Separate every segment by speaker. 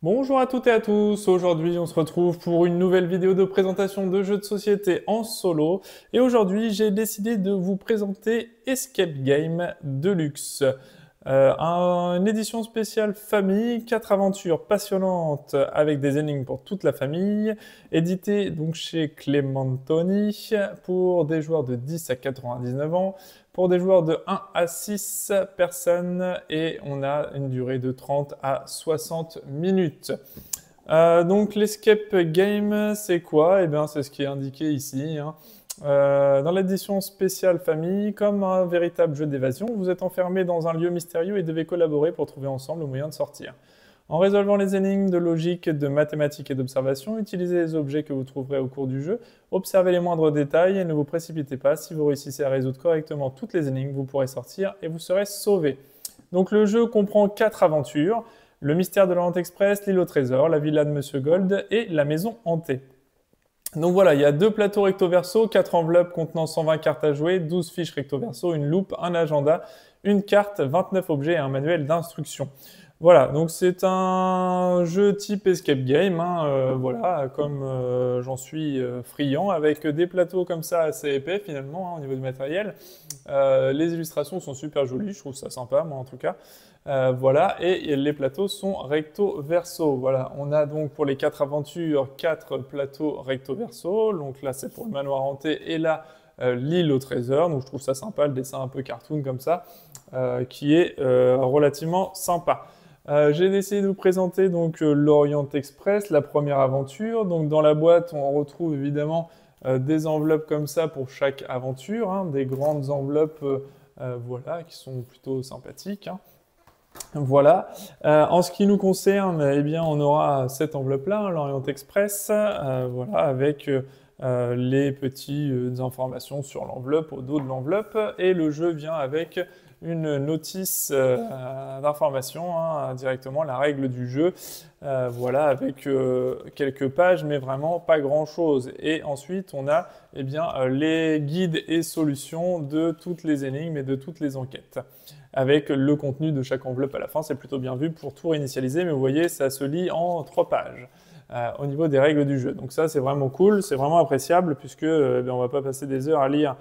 Speaker 1: Bonjour à toutes et à tous, aujourd'hui on se retrouve pour une nouvelle vidéo de présentation de jeux de société en solo et aujourd'hui j'ai décidé de vous présenter Escape Game Deluxe. Une édition spéciale famille, 4 aventures passionnantes avec des énigmes pour toute la famille, édité donc chez Clementoni pour des joueurs de 10 à 99 ans, pour des joueurs de 1 à 6 personnes et on a une durée de 30 à 60 minutes. Donc l'escape game, c'est quoi? Eh bien, c'est ce qui est indiqué ici, hein. Dans l'édition spéciale famille, comme un véritable jeu d'évasion, vous êtes enfermé dans un lieu mystérieux et devez collaborer pour trouver ensemble le moyen de sortir. En résolvant les énigmes de logique, de mathématiques et d'observation, utilisez les objets que vous trouverez au cours du jeu, observez les moindres détails et ne vous précipitez pas. Si vous réussissez à résoudre correctement toutes les énigmes, vous pourrez sortir et vous serez sauvé. Donc le jeu comprend 4 aventures, le mystère de l'Orient Express, l'île au trésor, la villa de Monsieur Gold et la maison hantée. Donc voilà, il y a 2 plateaux recto verso, 4 enveloppes contenant 120 cartes à jouer, 12 fiches recto verso, une loupe, un agenda, une carte, 29 objets et un manuel d'instruction. Voilà, donc c'est un jeu type escape game, hein, voilà, comme j'en suis friand, avec des plateaux comme ça assez épais finalement, hein, au niveau du matériel. Les illustrations sont super jolies, je trouve ça sympa, moi en tout cas. Voilà, et les plateaux sont recto verso. Voilà, on a donc pour les 4 aventures 4 plateaux recto verso. Donc là, c'est pour le manoir hanté et là, l'île au trésor. Donc je trouve ça sympa, le dessin un peu cartoon comme ça, qui est relativement sympa. J'ai décidé de vous présenter donc l'Orient Express, la première aventure. Donc dans la boîte, on retrouve évidemment des enveloppes comme ça pour chaque aventure, hein, des grandes enveloppes, voilà, qui sont plutôt sympathiques, hein. Voilà. En ce qui nous concerne, eh bien, on aura cette enveloppe-là, hein, l'Orient Express, voilà, avec les petites informations sur l'enveloppe, au dos de l'enveloppe, et le jeu vient avec une notice d'information, hein, directement la règle du jeu, voilà, avec quelques pages, mais vraiment pas grand-chose. Et ensuite, on a eh bien, les guides et solutions de toutes les énigmes et de toutes les enquêtes, avec le contenu de chaque enveloppe à la fin. C'est plutôt bien vu pour tout réinitialiser, mais vous voyez, ça se lit en 3 pages. Au niveau des règles du jeu. Donc ça, c'est vraiment cool, c'est vraiment appréciable, puisque ben, on va pas passer des heures à lire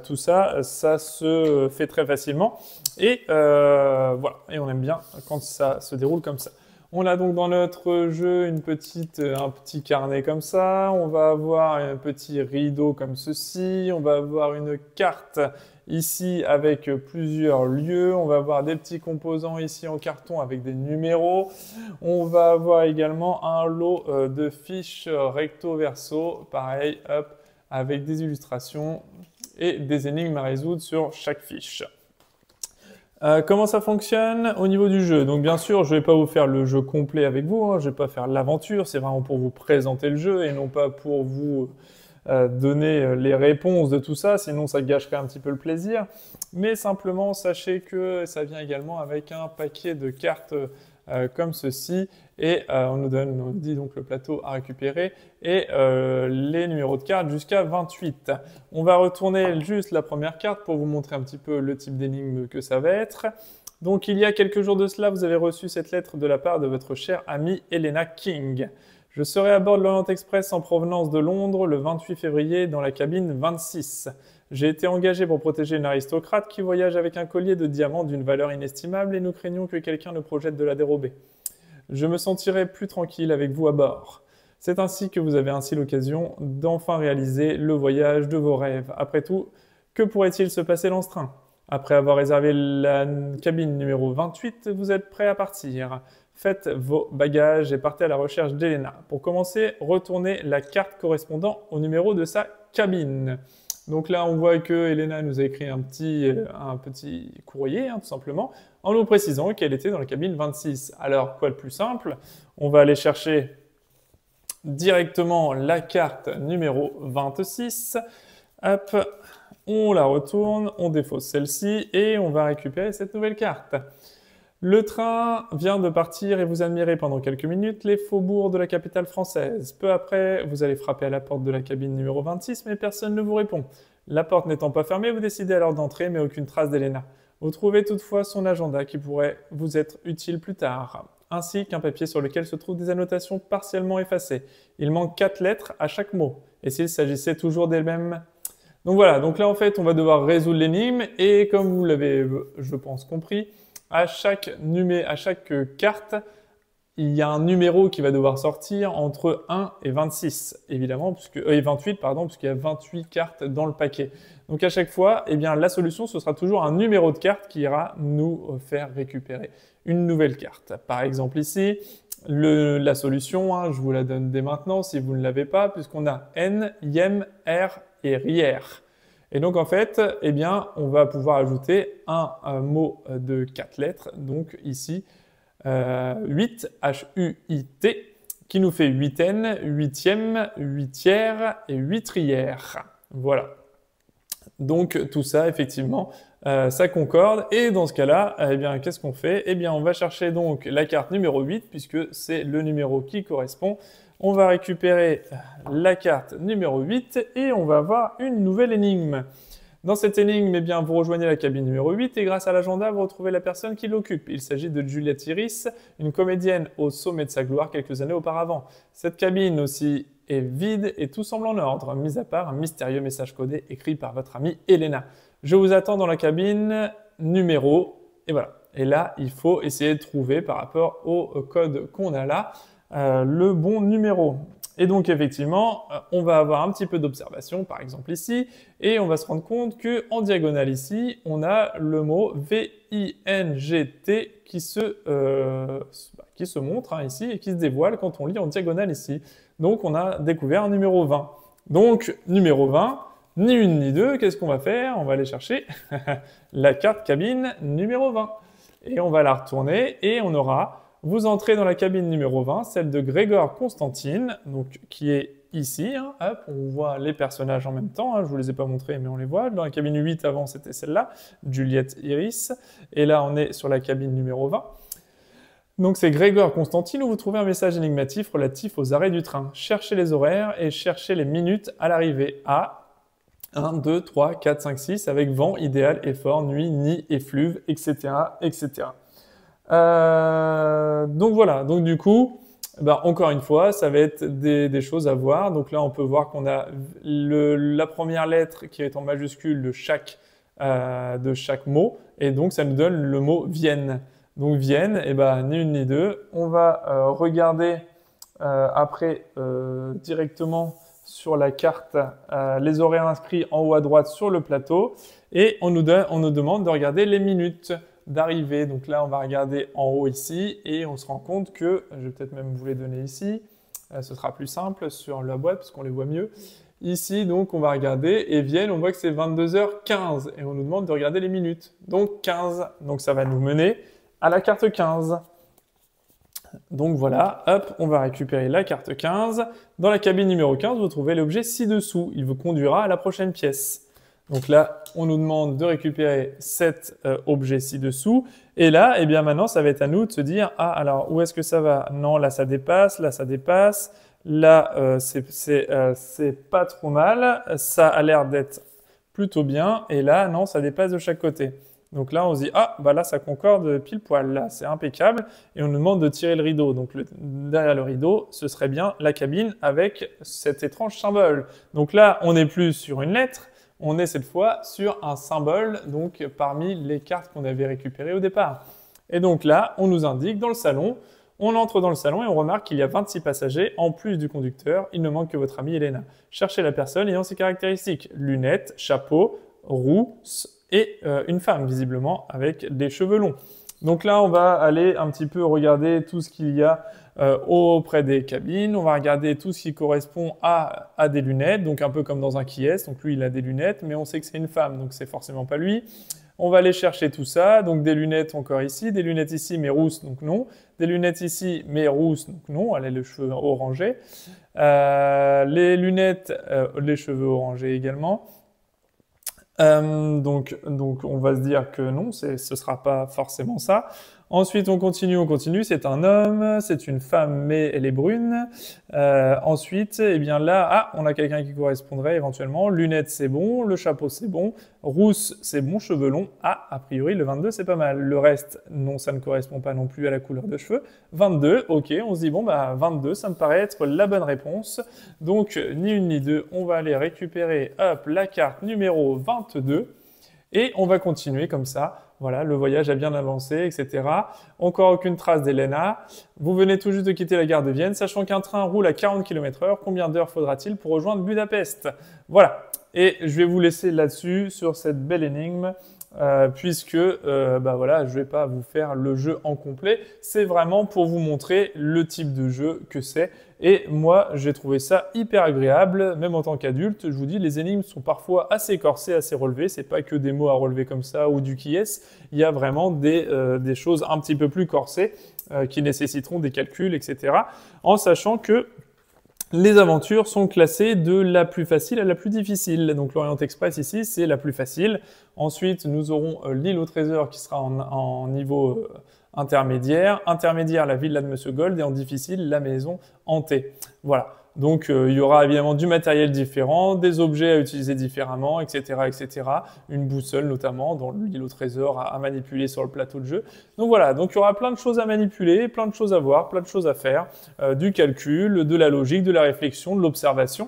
Speaker 1: tout ça, ça se fait très facilement, et voilà, et on aime bien quand ça se déroule comme ça. On a donc dans notre jeu un petit carnet comme ça, on va avoir un petit rideau comme ceci, on va avoir une carte ici avec plusieurs lieux, on va avoir des petits composants ici en carton avec des numéros, on va avoir également un lot de fiches recto verso, pareil, hop, avec des illustrations et des énigmes à résoudre sur chaque fiche. Comment ça fonctionne au niveau du jeu? Donc bien sûr, je ne vais pas vous faire le jeu complet avec vous, hein, je ne vais pas faire l'aventure, c'est vraiment pour vous présenter le jeu et non pas pour vous donner les réponses de tout ça, sinon ça gâcherait un petit peu le plaisir. Mais simplement, sachez que ça vient également avec un paquet de cartes comme ceci, et on nous dit donc le plateau à récupérer et les numéros de cartes jusqu'à 28. On va retourner juste la première carte pour vous montrer un petit peu le type d'énigme que ça va être. Donc il y a quelques jours de cela, vous avez reçu cette lettre de la part de votre chère amie Elena King. Je serai à bord de l'Orient Express en provenance de Londres le 28 février dans la cabine 26. J'ai été engagé pour protéger une aristocrate qui voyage avec un collier de diamants d'une valeur inestimable et nous craignons que quelqu'un ne projette de la dérober. Je me sentirai plus tranquille avec vous à bord. C'est ainsi que vous avez ainsi l'occasion d'enfin réaliser le voyage de vos rêves. Après tout, que pourrait-il se passer dans ce train? Après avoir réservé la cabine numéro 28, vous êtes prêt à partir. Faites vos bagages et partez à la recherche d'Elena. Pour commencer, retournez la carte correspondant au numéro de sa cabine. Donc là, on voit que Elena nous a écrit un petit courrier, hein, tout simplement, en nous précisant qu'elle était dans la cabine 26. Alors, quoi de plus simple? On va aller chercher directement la carte numéro 26. Hop, on la retourne, on défausse celle-ci et on va récupérer cette nouvelle carte. Le train vient de partir et vous admirez pendant quelques minutes les faubourgs de la capitale française. Peu après, vous allez frapper à la porte de la cabine numéro 26, mais personne ne vous répond. La porte n'étant pas fermée, vous décidez alors d'entrer, mais aucune trace d'Elena. Vous trouvez toutefois son agenda qui pourrait vous être utile plus tard. ainsi qu'un papier sur lequel se trouvent des annotations partiellement effacées. Il manque 4 lettres à chaque mot. Et s'il s'agissait toujours des mêmes... Donc voilà, donc là en fait on va devoir résoudre l'énigme et comme vous l'avez je pense compris, à chaque carte, il y a un numéro qui va devoir sortir entre 1 et 26 évidemment, et 28 pardon, puisqu'il y a 28 cartes dans le paquet. Donc à chaque fois, eh bien, la solution ce sera toujours un numéro de carte qui ira nous faire récupérer une nouvelle carte. Par exemple ici, la solution, hein, je vous la donne dès maintenant si vous ne l'avez pas, puisqu'on a N, Yem, R et Rière. Et donc en fait, eh bien, on va pouvoir ajouter un mot de 4 lettres, donc ici 8, H-U-I-T, qui nous fait huitaine, huitième, huitière et huitrière. Voilà. Donc tout ça, effectivement, ça concorde. Et dans ce cas-là, eh bien, qu'est-ce qu'on fait? Eh bien, on va chercher donc la carte numéro 8, puisque c'est le numéro qui correspond. On va récupérer la carte numéro 8 et on va avoir une nouvelle énigme. Dans cette énigme, eh bien, vous rejoignez la cabine numéro 8 et grâce à l'agenda, vous retrouvez la personne qui l'occupe. Il s'agit de Juliette Iris, une comédienne au sommet de sa gloire quelques années auparavant. Cette cabine aussi est vide et tout semble en ordre, mis à part un mystérieux message codé écrit par votre amie Elena. Je vous attends dans la cabine numéro... Et voilà. Et là, il faut essayer de trouver par rapport au code qu'on a là, le bon numéro. Et donc effectivement, on va avoir un petit peu d'observation, par exemple ici, et on va se rendre compte que en diagonale ici, on a le mot V-I-N-G-T qui se montre hein, ici et qui se dévoile quand on lit en diagonale ici. Donc on a découvert un numéro 20. Donc numéro 20, ni une ni deux, qu'est-ce qu'on va faire? On va aller chercher la carte cabine numéro 20. Et on va la retourner et on aura... Vous entrez dans la cabine numéro 20, celle de Grégor Constantine, donc, qui est ici. Hein. Hop, on voit les personnages en même temps. Hein. Je ne vous les ai pas montrés, mais on les voit. Dans la cabine 8 avant, c'était celle-là, Juliette Iris. Et là, on est sur la cabine numéro 20. Donc c'est Grégor Constantine où vous trouvez un message énigmatique relatif aux arrêts du train. Cherchez les horaires et cherchez les minutes à l'arrivée à 1, 2, 3, 4, 5, 6 avec vent idéal et fort, nuit, nid, effluve, etc. etc. Donc voilà, donc du coup, encore une fois, ça va être des choses à voir. Donc là, on peut voir qu'on a la première lettre qui est en majuscule de chaque mot, et donc ça nous donne le mot Vienne. Donc Vienne, ni une ni deux. On va regarder après directement sur la carte les horaires inscrits en haut à droite sur le plateau, et on nous demande de regarder les minutes d'arrivée. Donc là, on va regarder en haut ici et on se rend compte que, je vais peut-être même vous les donner ici, ce sera plus simple sur la boîte parce qu'on les voit mieux. Ici, donc, on va regarder et Vienne, on voit que c'est 22h15 et on nous demande de regarder les minutes. Donc 15, donc ça va nous mener à la carte 15. Donc voilà, hop, on va récupérer la carte 15. Dans la cabine numéro 15, vous trouvez l'objet ci-dessous. Il vous conduira à la prochaine pièce. Donc là, on nous demande de récupérer cet objet ci-dessous. Et là, eh bien maintenant, ça va être à nous de se dire, ah, alors, où est-ce que ça va? Non, là, ça dépasse, là, ça dépasse. Là, c'est pas trop mal. Ça a l'air d'être plutôt bien. Et là, non, ça dépasse de chaque côté. Donc là, on se dit, ah, bah là, ça concorde pile poil. Là, c'est impeccable. Et on nous demande de tirer le rideau. Donc derrière le rideau, ce serait bien la cabine avec cet étrange symbole. Donc là, on n'est plus sur une lettre. On est cette fois sur un symbole, donc parmi les cartes qu'on avait récupérées au départ. Et donc là, on nous indique dans le salon, on entre dans le salon et on remarque qu'il y a 26 passagers, en plus du conducteur, il ne manque que votre amie Elena. Cherchez la personne ayant ces caractéristiques, lunettes, chapeau, roux et une femme visiblement avec des cheveux longs. Donc là, on va aller un petit peu regarder tout ce qu'il y a auprès des cabines. On va regarder tout ce qui correspond à des lunettes, donc un peu comme dans un qui est. Donc lui, il a des lunettes, mais on sait que c'est une femme, donc c'est forcément pas lui. On va aller chercher tout ça. Donc des lunettes encore ici, des lunettes ici, mais rousses, donc non. Des lunettes ici, mais rousses, donc non. Elle a les cheveux orangés. Les lunettes, les cheveux orangés également. Donc on va se dire que non, ce ne sera pas forcément ça. Ensuite, on continue. C'est un homme, c'est une femme, mais elle est brune. Ensuite, eh bien là, ah, on a quelqu'un qui correspondrait éventuellement. Lunettes, c'est bon. Le chapeau, c'est bon. Rousse, c'est bon. Cheveux longs. Ah, a priori, le 22, c'est pas mal. Le reste, non, ça ne correspond pas non plus à la couleur de cheveux. 22, ok, on se dit, bon, bah 22, ça me paraît être la bonne réponse. Donc, ni une ni deux, on va aller récupérer, hop, la carte numéro 22. Et on va continuer comme ça. Voilà, le voyage a bien avancé, etc. Encore aucune trace d'Elena. Vous venez tout juste de quitter la gare de Vienne, sachant qu'un train roule à 40 km/h. Combien d'heures faudra-t-il pour rejoindre Budapest? Voilà. Et je vais vous laisser là-dessus, sur cette belle énigme, puisque bah voilà, je vais pas vous faire le jeu en complet. C'est vraiment pour vous montrer le type de jeu que c'est. Et moi, j'ai trouvé ça hyper agréable, même en tant qu'adulte. Je vous dis, les énigmes sont parfois assez corsées, assez relevées. C'est pas que des mots à relever comme ça ou du qui est. Il y a vraiment des choses un petit peu plus corsées qui nécessiteront des calculs, etc. En sachant que les aventures sont classées de la plus facile à la plus difficile. Donc l'Orient Express ici, c'est la plus facile. Ensuite, nous aurons l'île au trésor qui sera en niveau intermédiaire. Intermédiaire, la villa de Monsieur Gold. Et en difficile, la maison hantée. Voilà. Donc il y aura évidemment du matériel différent, des objets à utiliser différemment, etc., etc. Une boussole notamment dans l'île au trésor à manipuler sur le plateau de jeu. Donc voilà, donc il y aura plein de choses à manipuler, plein de choses à voir, plein de choses à faire, du calcul, de la logique, de la réflexion, de l'observation.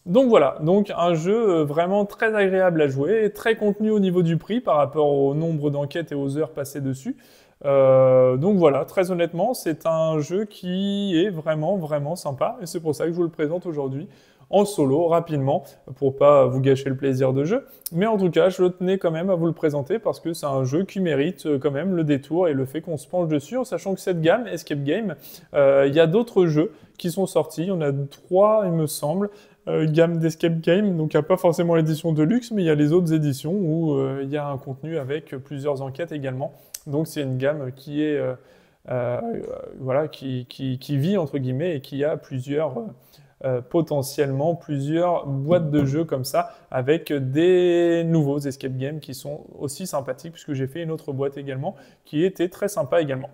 Speaker 1: Donc voilà, donc un jeu vraiment très agréable à jouer, très contenu au niveau du prix par rapport au nombre d'enquêtes et aux heures passées dessus. Donc voilà, très honnêtement, c'est un jeu qui est vraiment sympa et c'est pour ça que je vous le présente aujourd'hui en solo, rapidement, pour pas vous gâcher le plaisir de jeu. Mais en tout cas, je tenais quand même à vous le présenter parce que c'est un jeu qui mérite quand même le détour et le fait qu'on se penche dessus, en sachant que cette gamme, Escape Game, il y a d'autres jeux qui sont sortis, il y en a 3 il me semble, gamme d'Escape Game, donc il n'y a pas forcément l'édition de luxe, mais il y a les autres éditions où il y a un contenu avec plusieurs enquêtes également. Donc c'est une gamme qui est voilà, qui vit entre guillemets et qui a potentiellement plusieurs boîtes de jeux comme ça avec des nouveaux escape games qui sont aussi sympathiques puisque j'ai fait une autre boîte également qui était très sympa également.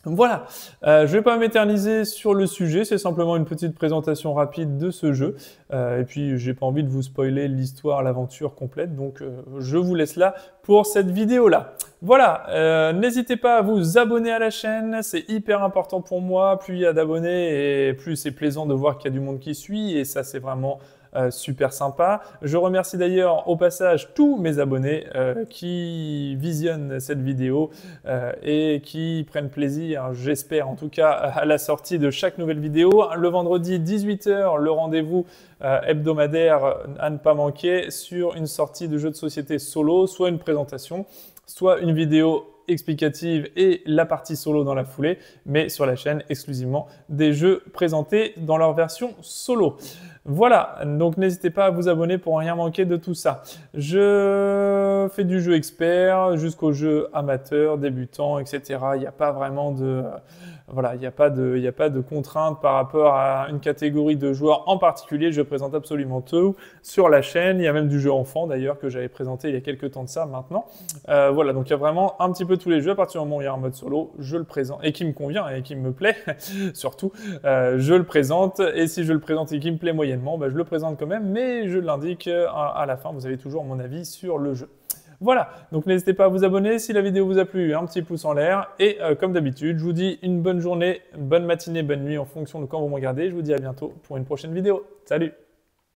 Speaker 1: Voilà, je vais pas m'éterniser sur le sujet, c'est simplement une petite présentation rapide de ce jeu. Et puis, j'ai pas envie de vous spoiler l'histoire, l'aventure complète, donc je vous laisse là pour cette vidéo-là. Voilà, n'hésitez pas à vous abonner à la chaîne, c'est hyper important pour moi. Plus il y a d'abonnés et plus c'est plaisant de voir qu'il y a du monde qui suit, et ça, c'est vraiment super sympa. Je remercie d'ailleurs au passage tous mes abonnés qui visionnent cette vidéo et qui prennent plaisir, j'espère en tout cas, à la sortie de chaque nouvelle vidéo. Le vendredi 18 h, le rendez-vous hebdomadaire à ne pas manquer sur une sortie de jeu de société solo, soit une présentation, soit une vidéo explicative et la partie solo dans la foulée, mais sur la chaîne exclusivement des jeux présentés dans leur version solo. Voilà, donc n'hésitez pas à vous abonner pour rien manquer de tout ça. Je fais du jeu expert jusqu'au jeu amateur, débutant, etc. Il n'y a pas vraiment de... voilà, il n'y a pas de contraintes par rapport à une catégorie de joueurs en particulier. Je présente absolument tout sur la chaîne. Il y a même du jeu enfant d'ailleurs que j'avais présenté il y a quelques temps de ça maintenant. Voilà, donc il y a vraiment un petit peu tous les jeux. À partir du moment où il y a un mode solo, je le présente et qui me convient et qui me plaît surtout, je le présente. Et si je le présente et qui me plaît moyennement, bah, je le présente quand même, mais je l'indique à la fin. Vous avez toujours mon avis sur le jeu. Voilà, donc n'hésitez pas à vous abonner si la vidéo vous a plu, un petit pouce en l'air. Et comme d'habitude, je vous dis une bonne journée, une bonne matinée, bonne nuit en fonction de quand vous me regardez. Je vous dis à bientôt pour une prochaine vidéo. Salut!